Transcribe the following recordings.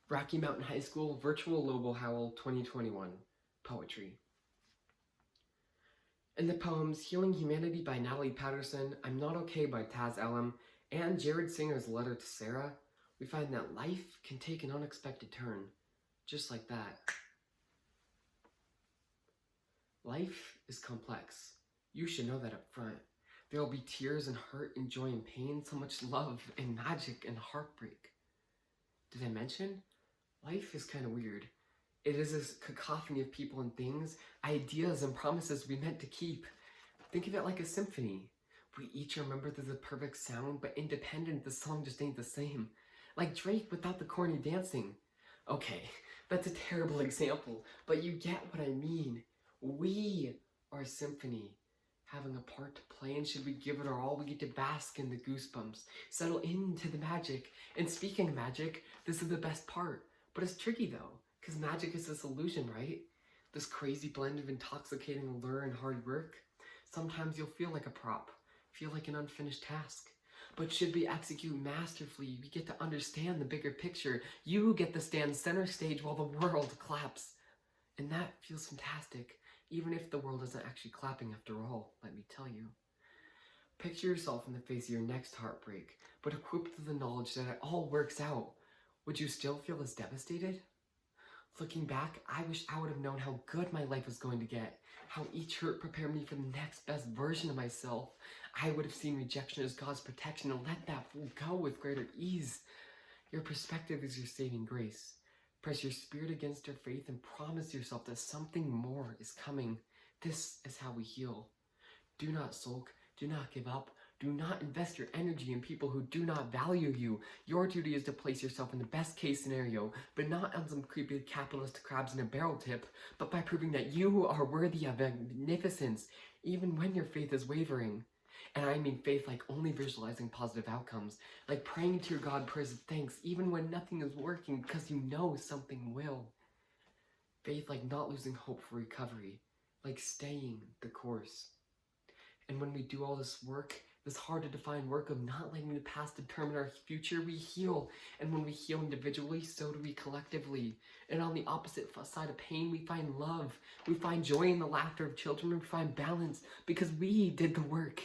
Rocky Mountain High School Virtual Lobo Howl 2021 Poetry. In the poems Healing Humanity by Natalie Patterson, I'm Not Okay by Taz Elam, and Jared Singer's Letter to Sarah, we find that life can take an unexpected turn, just like that. Life is complex. You should know that up front. There will be tears and hurt and joy and pain, so much love and magic and heartbreak. Did I mention? Life is kind of weird. It is a cacophony of people and things, ideas and promises we meant to keep. Think of it like a symphony. We each remember there's a perfect sound, but independent, the song just ain't the same. Like Drake without the corny dancing. Okay, that's a terrible example, but you get what I mean. We are a symphony, having a part to play, and should we give it our all, we get to bask in the goosebumps, settle into the magic. And speaking of magic, this is the best part. But it's tricky though, because magic is this illusion, right? This crazy blend of intoxicating allure and hard work. Sometimes you'll feel like a prop, feel like an unfinished task. But should we execute masterfully, we get to understand the bigger picture. You get to stand center stage while the world claps. And that feels fantastic, even if the world isn't actually clapping after all, let me tell you. Picture yourself in the face of your next heartbreak, but equipped with the knowledge that it all works out. Would you still feel as devastated? Looking back, I wish I would have known how good my life was going to get, how each hurt prepared me for the next best version of myself. I would have seen rejection as God's protection and let that go with greater ease. Your perspective is your saving grace. Press your spirit against your faith and promise yourself that something more is coming. This is how we heal. Do not sulk. Do not give up. Do not invest your energy in people who do not value you. Your duty is to place yourself in the best case scenario, but not on some creepy capitalist crabs in a barrel tip, but by proving that you are worthy of magnificence, even when your faith is wavering. And I mean faith like only visualizing positive outcomes, like praying to your God prayers of thanks even when nothing is working because you know something will. Faith like not losing hope for recovery, like staying the course. And when we do all this work, this hard to define work of not letting the past determine our future, we heal. And when we heal individually, so do we collectively. And on the opposite side of pain, we find love. We find joy in the laughter of children. We find balance because we did the work.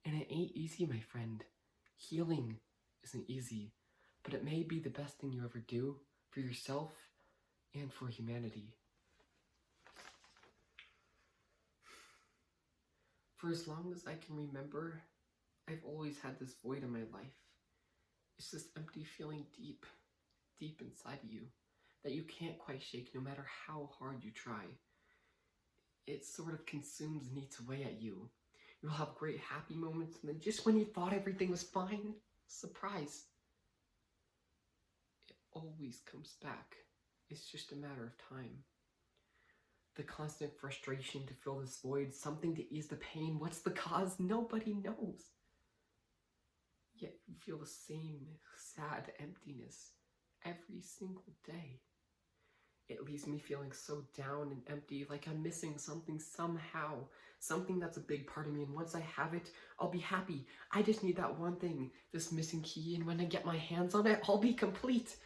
And it ain't easy, my friend. Healing isn't easy, but it may be the best thing you ever do for yourself and for humanity. For as long as I can remember, I've always had this void in my life. It's this empty feeling deep, deep inside of you that you can't quite shake no matter how hard you try. It sort of consumes and eats away at you. You'll have great happy moments, and then just when you thought everything was fine, surprise. It always comes back. It's just a matter of time. The constant frustration to fill this void, something to ease the pain. What's the cause? Nobody knows. Yet you feel the same sad emptiness every single day. It leaves me feeling so down and empty, like I'm missing something somehow, something that's a big part of me, and once I have it, I'll be happy. I just need that one thing, this missing key, and when I get my hands on it, I'll be complete.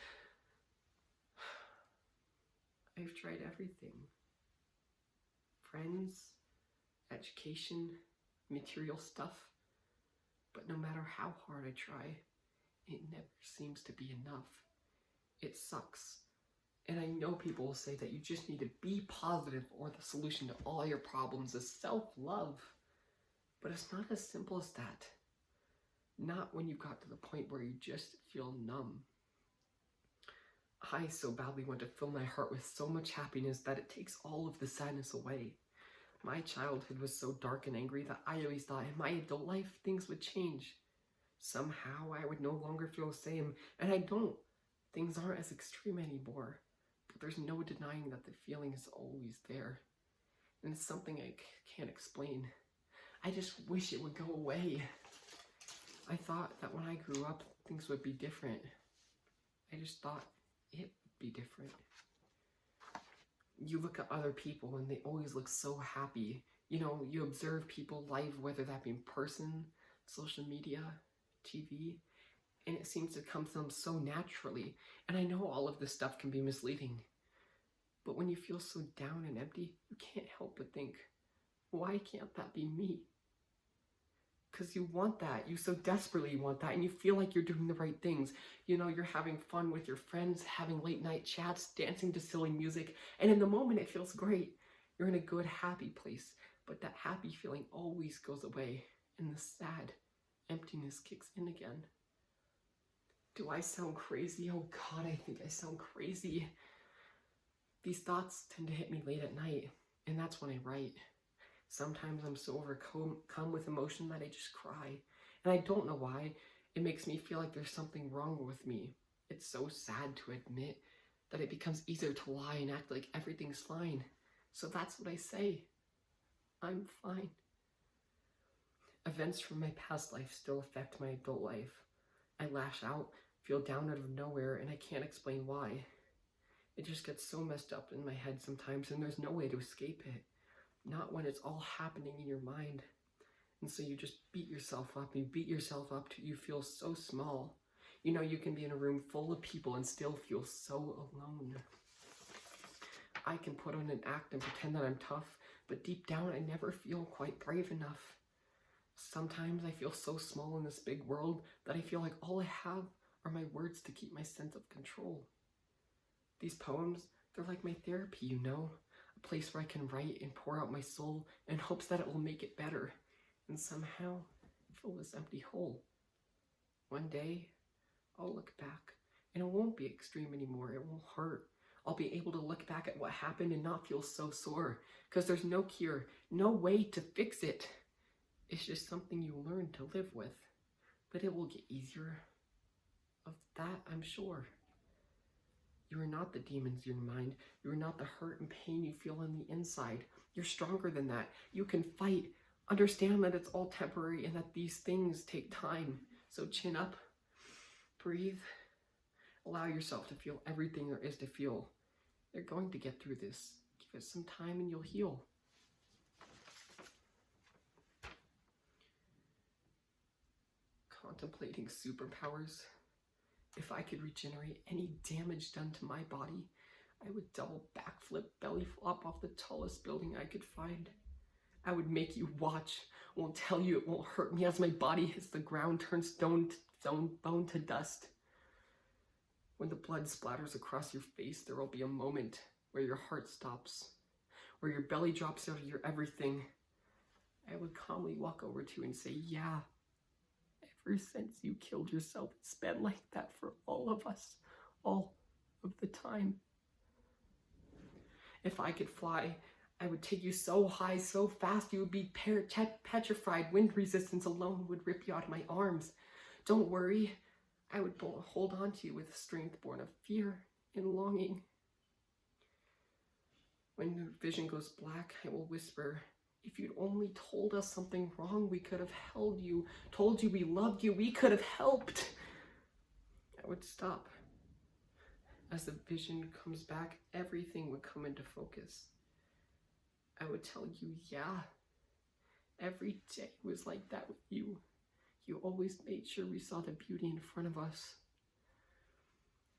I've tried everything. Friends, education, material stuff, but no matter how hard I try, it never seems to be enough. It sucks. And I know people will say that you just need to be positive or the solution to all your problems is self-love. But it's not as simple as that. Not when you got to the point where you just feel numb. I so badly want to fill my heart with so much happiness that it takes all of the sadness away. My childhood was so dark and angry that I always thought in my adult life things would change. Somehow I would no longer feel the same, and I don't. Things aren't as extreme anymore. But there's no denying that the feeling is always there. And it's something I can't explain. I just wish it would go away. I thought that when I grew up, things would be different. I just thought it would be different. You look at other people and they always look so happy. You know, you observe people live, whether that be in person, social media, TV, and it seems to come to them so naturally. And I know all of this stuff can be misleading, but when you feel so down and empty, you can't help but think, why can't that be me? Because you want that. You so desperately want that, and you feel like you're doing the right things. You know, you're having fun with your friends, having late night chats, dancing to silly music, and in the moment it feels great. You're in a good, happy place, but that happy feeling always goes away, and the sad emptiness kicks in again. Do I sound crazy? Oh God, I think I sound crazy. These thoughts tend to hit me late at night, and that's when I write. Sometimes I'm so overcome with emotion that I just cry. And I don't know why. It makes me feel like there's something wrong with me. It's so sad to admit that it becomes easier to lie and act like everything's fine. So that's what I say. I'm fine. Events from my past life still affect my adult life. I lash out, feel down out of nowhere, and I can't explain why. It just gets so messed up in my head sometimes, and there's no way to escape it. Not when it's all happening in your mind. And so you just beat yourself up. You beat yourself up till you feel so small. You know, you can be in a room full of people and still feel so alone. I can put on an act and pretend that I'm tough, but deep down I never feel quite brave enough. Sometimes I feel so small in this big world that I feel like all I have are my words to keep my sense of control. These poems, they're like my therapy, you know? A place where I can write and pour out my soul in hopes that it will make it better and somehow fill this empty hole. One day, I'll look back and it won't be extreme anymore. It won't hurt. I'll be able to look back at what happened and not feel so sore because there's no cure, no way to fix it. It's just something you learn to live with, but it will get easier. Of that, I'm sure. You are not the demons in your mind. You are not the hurt and pain you feel on the inside. You're stronger than that. You can fight. Understand that it's all temporary and that these things take time. So chin up, breathe, allow yourself to feel everything there is to feel. You're going to get through this. Give it some time and you'll heal. Contemplating superpowers. If I could regenerate any damage done to my body, I would double backflip, belly flop off the tallest building I could find. I would make you watch, won't tell you it won't hurt me as my body hits the ground, turns bone to dust. When the blood splatters across your face, there will be a moment where your heart stops, where your belly drops out of your everything. I would calmly walk over to you and say, yeah, ever since you killed yourself, it's been like that for all of us, all of the time. If I could fly, I would take you so high, so fast, you would be petrified. Wind resistance alone would rip you out of my arms. Don't worry, I would hold on to you with a strength born of fear and longing. When your vision goes black, I will whisper, if you'd only told us something wrong, we could have held you, told you we loved you, we could have helped. I would stop. As the vision comes back, everything would come into focus. I would tell you, yeah, every day was like that with you. You always made sure we saw the beauty in front of us.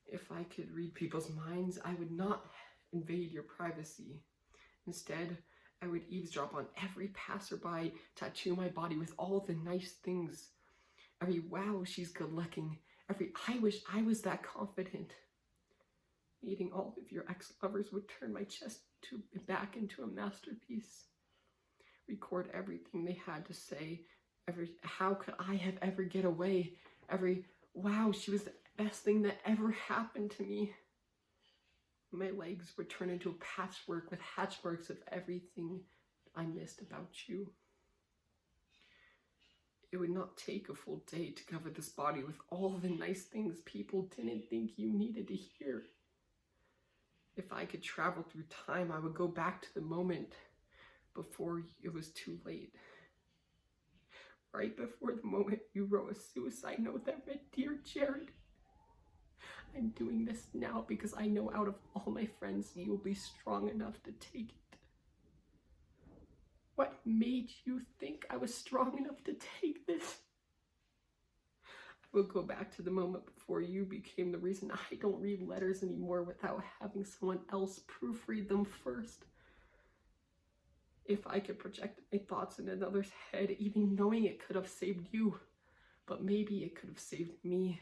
If I could read people's minds, I would not invade your privacy. Instead, I would eavesdrop on every passerby, tattoo my body with all the nice things. Every wow, she's good looking. Every I wish I was that confident. Meeting all of your ex-lovers would turn my chest back into a masterpiece. Record everything they had to say. How could I have ever get away? Every wow, she was the best thing that ever happened to me. My legs would turn into a patchwork with hatch marks of everything I missed about you. It would not take a full day to cover this body with all the nice things people didn't think you needed to hear. If I could travel through time, I would go back to the moment before it was too late. Right before the moment you wrote a suicide note that read, "Dear Jared, I'm doing this now because I know out of all my friends, you'll be strong enough to take it." What made you think I was strong enough to take this? We'll go back to the moment before you became the reason I don't read letters anymore without having someone else proofread them first. If I could project my thoughts in another's head, even knowing it could have saved you, but maybe it could have saved me,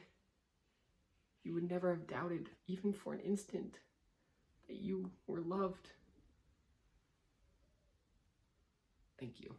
you would never have doubted, even for an instant, that you were loved. Thank you.